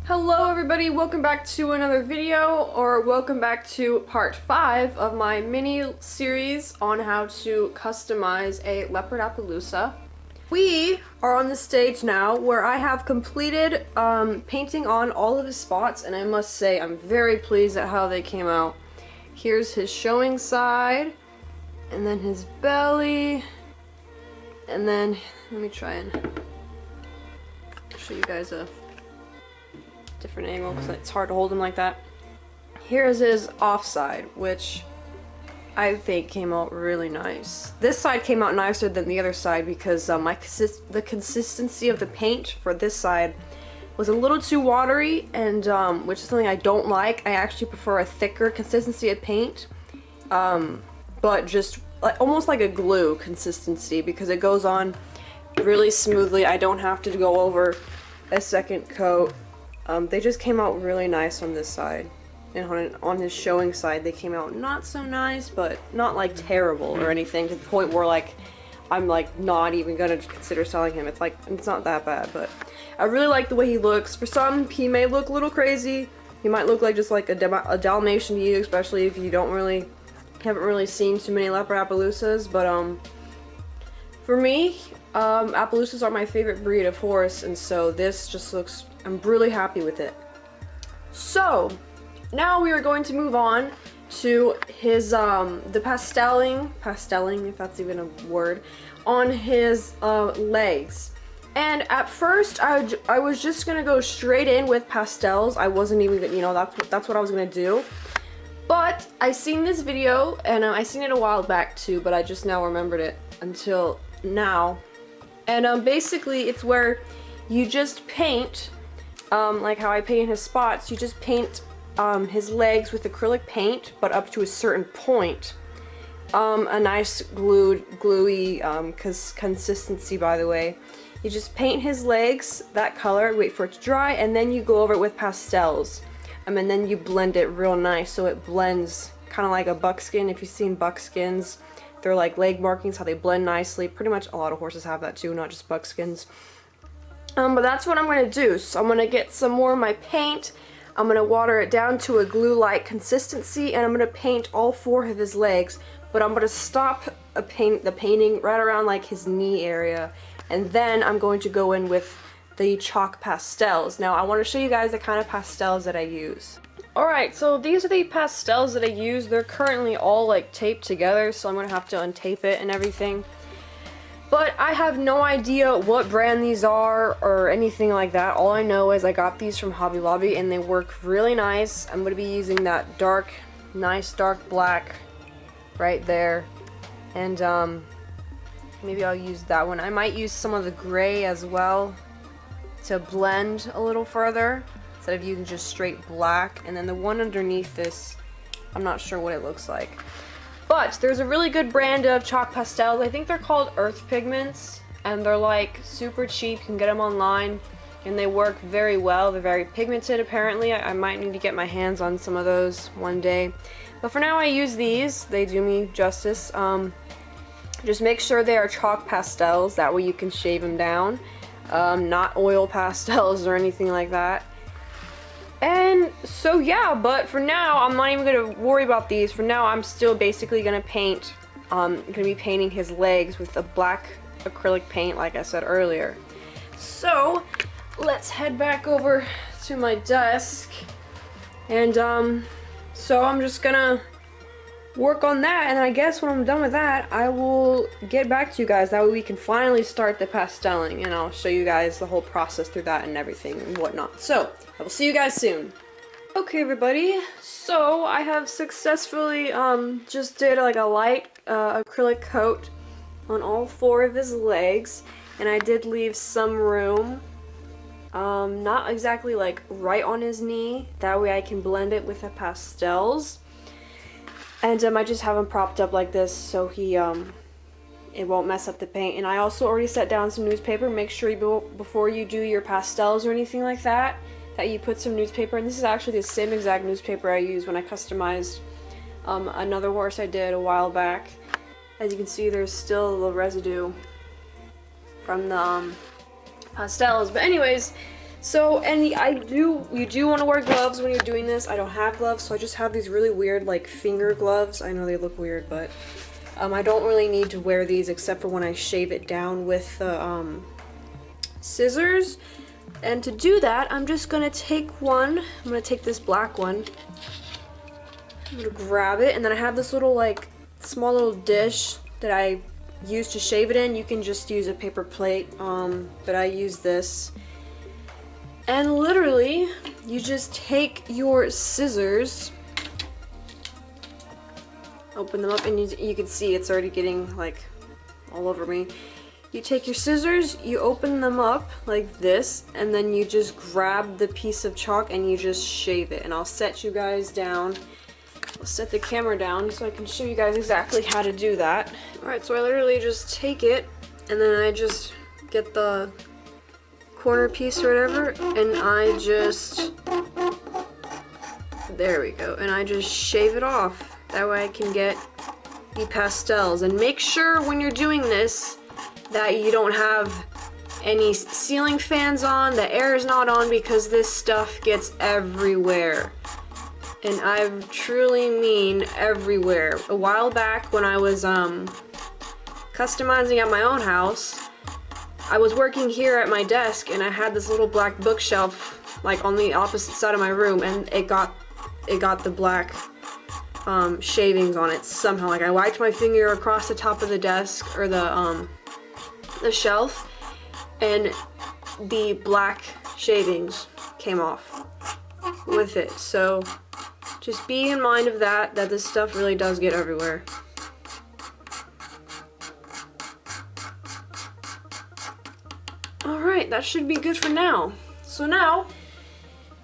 Hello everybody, welcome back to another video, or welcome back to part 5 of my mini series on how to customize a Leopard Appaloosa. We are on the stage now where I have completed painting on all of his spots, and I must say I'm very pleased at how they came out. Here's his showing side, and then his belly, and then let me try and show you guys a different angle because it's hard to hold him like that. Here's his offside, which I think came out really nice. This side came out nicer than the other side because the consistency of the paint for this side was a little too watery, and which is something I don't like. I actually prefer a thicker consistency of paint, but just almost like a glue consistency because it goes on really smoothly. I don't have to go over a second coat. They just came out really nice on this side, and on his showing side they came out not so nice, but not like terrible or anything to the point where like I'm like not even gonna consider selling him. It's like it's not that bad, but I really like the way he looks. For some, he may look a little crazy. He might look like just like a Dalmatian to you, especially if you haven't really seen too many Leopard Appaloosas. But for me, Appaloosas are my favorite breed of horse, and so this just looks. I'm really happy with it. So now we are going to move on to his the pastelling, if that's even a word, on his legs. And at first I was just gonna go straight in with pastels. I wasn't even gonna, that's what I was gonna do. But I seen this video, and I seen it a while back too, but I just now remembered it until now. And basically it's where you just paint, like how I paint his spots, you just paint his legs with acrylic paint, but up to a certain point. A nice gluey consistency, by the way. You just paint his legs that color, wait for it to dry, and then you go over it with pastels. And then you blend it real nice so it blends kind of like a buckskin. If you've seen buckskins, they're like leg markings, how they blend nicely. Pretty much a lot of horses have that too, not just buckskins. But that's what I'm going to do. So I'm going to get some more of my paint. I'm going to water it down to a glue-like consistency, and I'm going to paint all 4 of his legs. But I'm going to stop the painting right around like his knee area. And then I'm going to go in with the chalk pastels. Now I want to show you guys the kind of pastels that I use. Alright, so these are the pastels that I use. They're currently all like taped together, so I'm going to have to untape it and everything. But I have no idea what brand these are or anything like that. All I know is I got these from Hobby Lobby and they work really nice. I'm going to be using that nice dark black right there. And maybe I'll use that one. I might use some of the gray as well to blend a little further instead of using just straight black. And then the one underneath this, I'm not sure what it looks like. But there's a really good brand of chalk pastels. I think they're called Earth Pigments, and they're like super cheap. You can get them online, and they work very well. They're very pigmented apparently. I might need to get my hands on some of those one day. But for now I use these. They do me justice. Just make sure they are chalk pastels. That way you can shave them down. Not oil pastels or anything like that. And so yeah, but for now I'm not even gonna worry about these. For now I'm still basically gonna paint, gonna be painting his legs with a black acrylic paint like I said earlier. So let's head back over to my desk, and so I'm just gonna work on that, and I guess when I'm done with that I will get back to you guys. That way we can finally start the pastelling, and I'll show you guys the whole process through that and everything and whatnot. So I will see you guys soon. Okay everybody, so I have successfully just did like a light acrylic coat on all 4 of his legs, and I did leave some room, not exactly like right on his knee, that way I can blend it with the pastels. And I just have him propped up like this so he it won't mess up the paint. And I also already set down some newspaper. Make sure before you do your pastels or anything like that you put some newspaper. And this is actually the same exact newspaper I used when I customized another horse I did a while back. As you can see, there's still the residue from the pastels. But anyways, So, and you do want to wear gloves when you're doing this. I don't have gloves, so I just have these really weird like finger gloves. I know they look weird, but I don't really need to wear these except for when I shave it down with the scissors. And to do that, I'm just gonna take one. I'm gonna take this black one. I'm gonna grab it, and then I have this little like small little dish that I use to shave it in. You can just use a paper plate, but I use this. And literally, you just take your scissors, open them up, and you can see it's already getting like all over me. You take your scissors, you open them up like this, and then you just grab the piece of chalk and you just shave it. And I'll set you guys down. I'll set the camera down so I can show you guys exactly how to do that. Alright, so I literally just take it, and then I just get the corner piece or whatever, and I just, there we go, and I just shave it off. That way I can get the pastels. And make sure when you're doing this that you don't have any ceiling fans on, the air is not on, because this stuff gets everywhere. And I truly mean everywhere. A while back when I was customizing at my own house, I was working here at my desk and I had this little black bookshelf like on the opposite side of my room, and it got the black shavings on it somehow. Like I wiped my finger across the top of the desk or the shelf, and the black shavings came off with it. So just be in mind of that this stuff really does get everywhere. Alright, that should be good for now. So now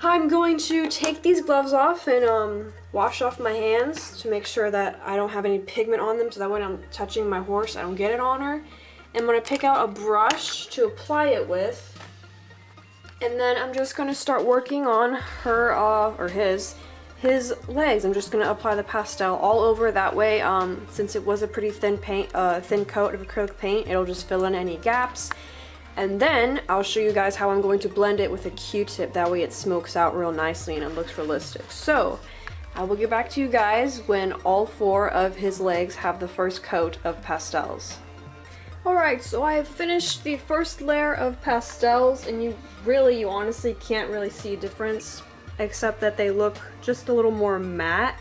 I'm going to take these gloves off and wash off my hands to make sure that I don't have any pigment on them, so that when I'm touching my horse I don't get it on her. I'm going to pick out a brush to apply it with, and then I'm just going to start working on her, or his legs. I'm just going to apply the pastel all over. That way, since it was a pretty thin coat of acrylic paint, it'll just fill in any gaps. And then I'll show you guys how I'm going to blend it with a Q-tip. That way it smokes out real nicely and it looks realistic. So I will get back to you guys when all 4 of his legs have the first coat of pastels. Alright, so I have finished the first layer of pastels, and you honestly can't really see a difference, except that they look just a little more matte.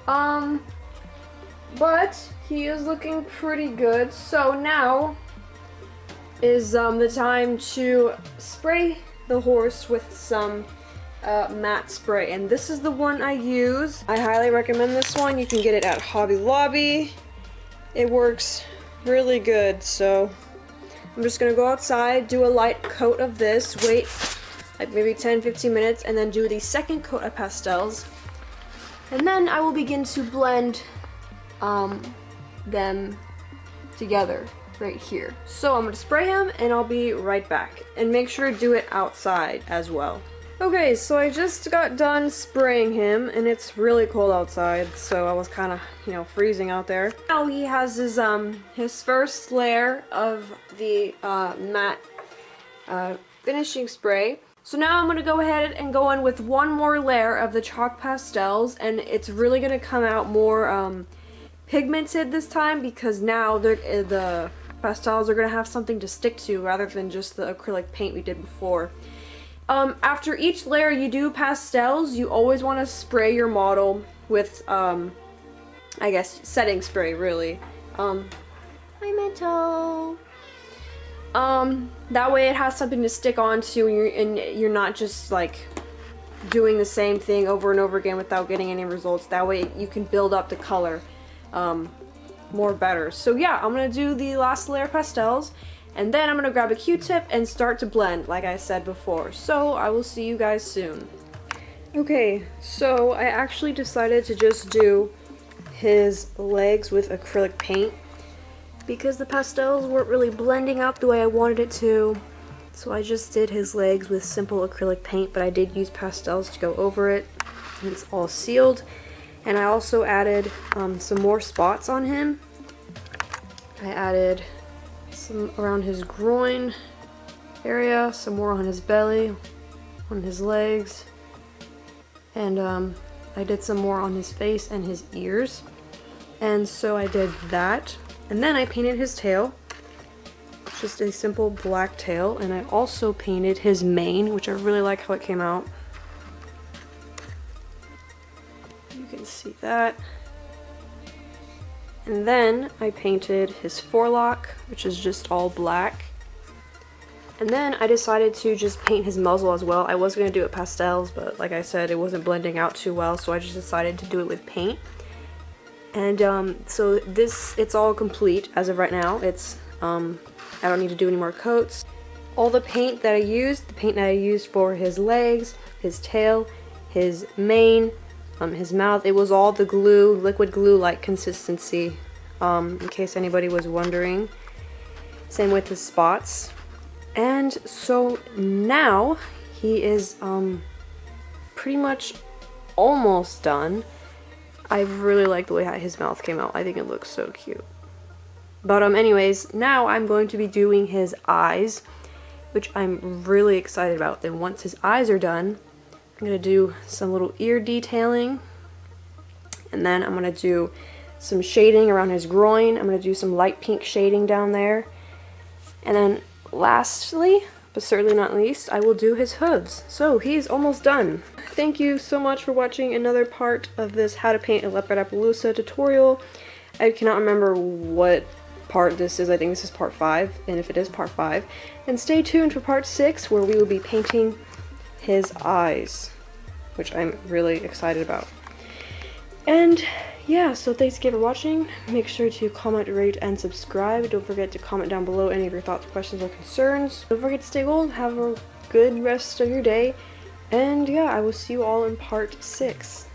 But he is looking pretty good. So now is the time to spray the horse with some matte spray, and this is the one I use. I highly recommend this one. You can get it at Hobby Lobby. It works really good. So I'm just gonna go outside, do a light coat of this, wait like maybe 10-15 minutes, and then do the second coat of pastels, and then I will begin to blend them together right here. So I'm gonna spray him and I'll be right back, and make sure to do it outside as well. Okay, so I just got done spraying him, and it's really cold outside, so I was kind of, freezing out there. Now he has his first layer of the matte finishing spray. So now I'm going to go ahead and go in with one more layer of the chalk pastels, and it's really going to come out more pigmented this time, because now the pastels are going to have something to stick to rather than just the acrylic paint we did before. After each layer you do pastels, you always want to spray your model with, I guess, setting spray, really. Hi, Mental! That way it has something to stick onto, and you're not just, like, doing the same thing over and over again without getting any results. That way you can build up the color, more better. So yeah, I'm gonna do the last layer of pastels, and then I'm gonna grab a Q-tip and start to blend, like I said before. So I will see you guys soon. Okay, so I actually decided to just do his legs with acrylic paint because the pastels weren't really blending out the way I wanted it to. So I just did his legs with simple acrylic paint, but I did use pastels to go over it, and it's all sealed. And I also added some more spots on him. I added some around his groin area, some more on his belly, on his legs, and I did some more on his face and his ears. And so I did that, and then I painted his tail, just a simple black tail, and I also painted his mane, which I really like how it came out. You can see that. And then I painted his forelock, which is just all black. And then I decided to just paint his muzzle as well. I was going to do it pastels, but like I said, it wasn't blending out too well, so I just decided to do it with paint. And so it's all complete as of right now. It's I don't need to do any more coats. All the paint that I used for his legs, his tail, his mane, his mouth, it was all the glue, liquid glue-like consistency, in case anybody was wondering. Same with his spots. And so now he is pretty much almost done. I really like the way his mouth came out. I think it looks so cute. But anyways, now I'm going to be doing his eyes, which I'm really excited about. Then once his eyes are done, I'm going to do some little ear detailing. And then I'm going to do some shading around his groin. I'm going to do some light pink shading down there. And then lastly, but certainly not least, I will do his hooves. So he's almost done. Thank you so much for watching another part of this How to Paint a Leopard Appaloosa tutorial. I cannot remember what part this is. I think this is part 5, and if it is part 5, then stay tuned for part 6, where we will be painting his eyes, which I'm really excited about. And yeah, so thanks again for watching. Make sure to comment, rate, and subscribe. Don't forget to comment down below any of your thoughts, questions, or concerns. Don't forget to stay gold. Have a good rest of your day. And yeah, I will see you all in part 6.